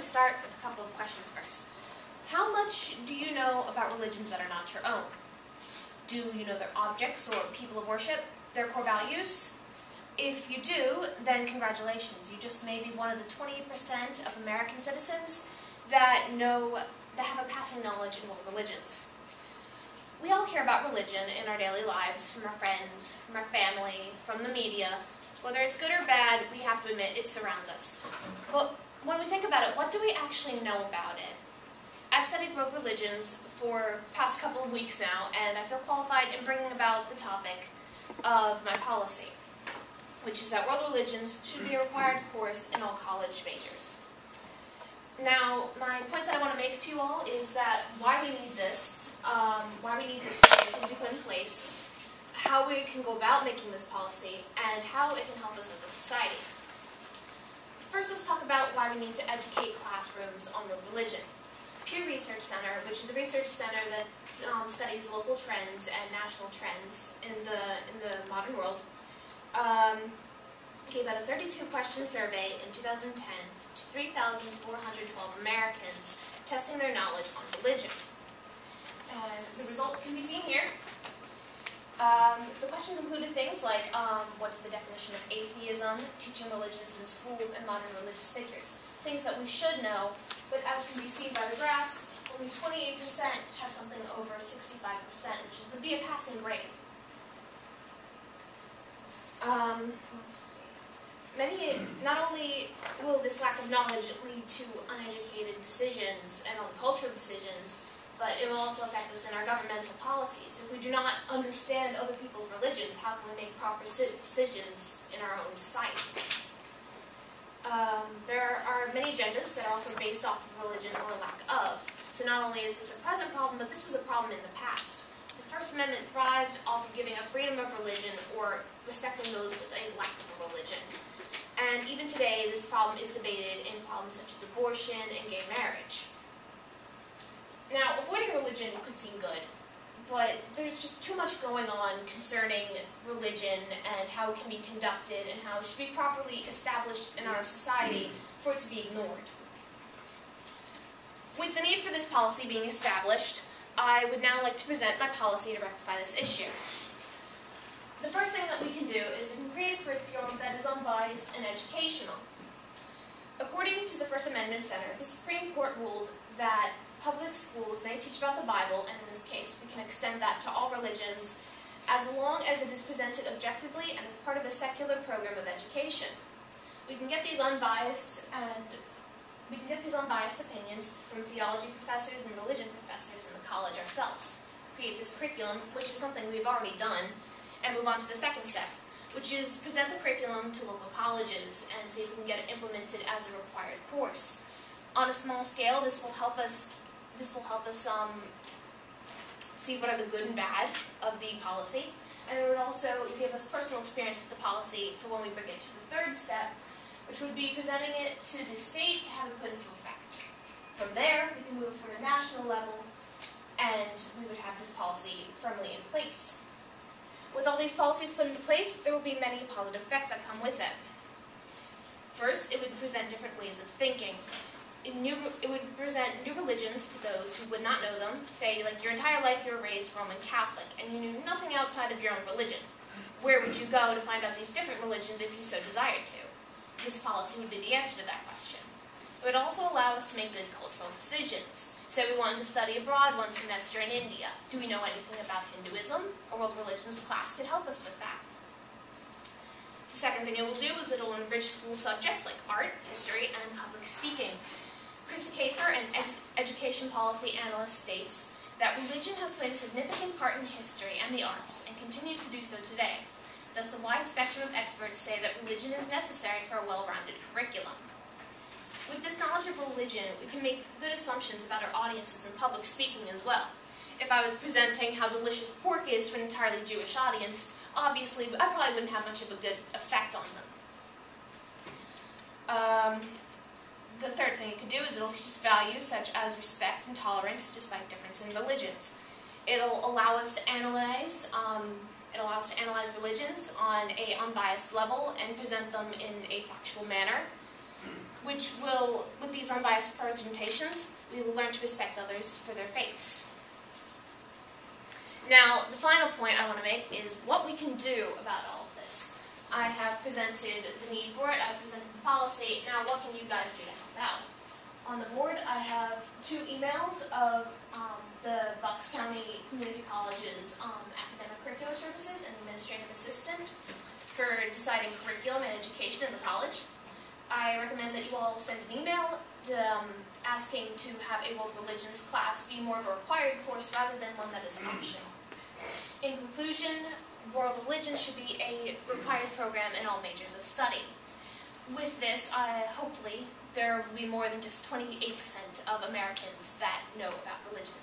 to start with a couple of questions first. How much do you know about religions that are not your own? Do you know their objects or people of worship, their core values? If you do, then congratulations. You just may be one of the 20% of American citizens that have a passing knowledge in world religions. We all hear about religion in our daily lives, from our friends, from our family, from the media. Whether it's good or bad, we have to admit it surrounds us. But when we think about it, what do we actually know about it? I've studied world religions for the past couple of weeks now, and I feel qualified in bringing about the topic of my policy, which is that world religions should be a required course in all college majors. Now, my points that I want to make to you all is that why we need this policy to be put in place, how we can go about making this policy, and how it can help us as a society. First, let's talk about why we need to educate classrooms on world religion. Pew Research Center, which is a research center that studies local trends and national trends in the modern world, gave out a 32-question survey in 2010 to 3,412 Americans, testing their knowledge on religion. And the results can be seen here. The questions included things like, what's the definition of atheism, teaching religions in schools, and modern religious figures. Things that we should know, but as can be seen by the graphs, only 28% have something over 65%, which would be a passing grade. Not only will this lack of knowledge lead to uneducated decisions and uncultured decisions, but it will also affect us in our governmental policies. If we do not understand other people's religions, how can we make proper decisions in our own society? There are many agendas that are also based off of religion or lack of. So not only is this a present problem, but this was a problem in the past. The First Amendment thrived off of giving a freedom of religion or respecting those with a lack of a religion. And even today, this problem is debated in problems such as abortion and gay marriage. Now, avoiding religion could seem good, but there's just too much going on concerning religion and how it can be conducted and how it should be properly established in our society for it to be ignored. With the need for this policy being established, I would now like to present my policy to rectify this issue. The first thing that we can do is we can create a curriculum that is unbiased and educational. According to the First Amendment Center, the Supreme Court ruled that public schools may teach about the Bible, and in this case, we can extend that to all religions, as long as it is presented objectively and as part of a secular program of education. We can get these unbiased opinions from theology professors and religion professors in the college ourselves. Create this curriculum, which is something we've already done, and move on to the second step, which is present the curriculum to local colleges and see if we can get it implemented as a required course. On a small scale, this will help us see what are the good and bad of the policy, and it would also give us personal experience with the policy for when we bring it to the third step, which would be presenting it to the state to have it put into effect. From there, we can move from a national level, and we would have this policy firmly in place. With all these policies put into place, there will be many positive effects that come with it. First, it would present different ways of thinking. It would present new religions to those who would not know them. Say, like, your entire life you were raised Roman Catholic, and you knew nothing outside of your own religion. Where would you go to find out these different religions if you so desired to? This policy would be the answer to that question. It would also allow us to make good cultural decisions. Say we wanted to study abroad one semester in India. Do we know anything about Hinduism? A world religions class could help us with that. The second thing it will do is it will enrich school subjects like art, history, and public speaking. Krista Kafer, an education policy analyst, states that religion has played a significant part in history and the arts, and continues to do so today. Thus, a wide spectrum of experts say that religion is necessary for a well-rounded curriculum. With this knowledge of religion, we can make good assumptions about our audiences in public speaking as well. If I was presenting how delicious pork is to an entirely Jewish audience, obviously I probably wouldn't have much of a good effect on them. The third thing it can do is it'll teach us values such as respect and tolerance despite difference in religions. It'll allow us to analyze religions on an unbiased level and present them in a factual manner. which will, with these unbiased presentations, we will learn to respect others for their faiths. Now, the final point I want to make is what we can do about all of this. I have presented the need for it, I've presented the policy, now what can you guys do to help out? On the board, I have 2 emails of the Bucks County Community College's academic curricular services and administrative assistant for deciding curriculum and education in the college. I recommend that you all send an email asking to have a world religions class be more of a required course rather than one that is optional. In conclusion, world religions should be a required program in all majors of study. With this, hopefully, there will be more than just 28% of Americans that know about religion.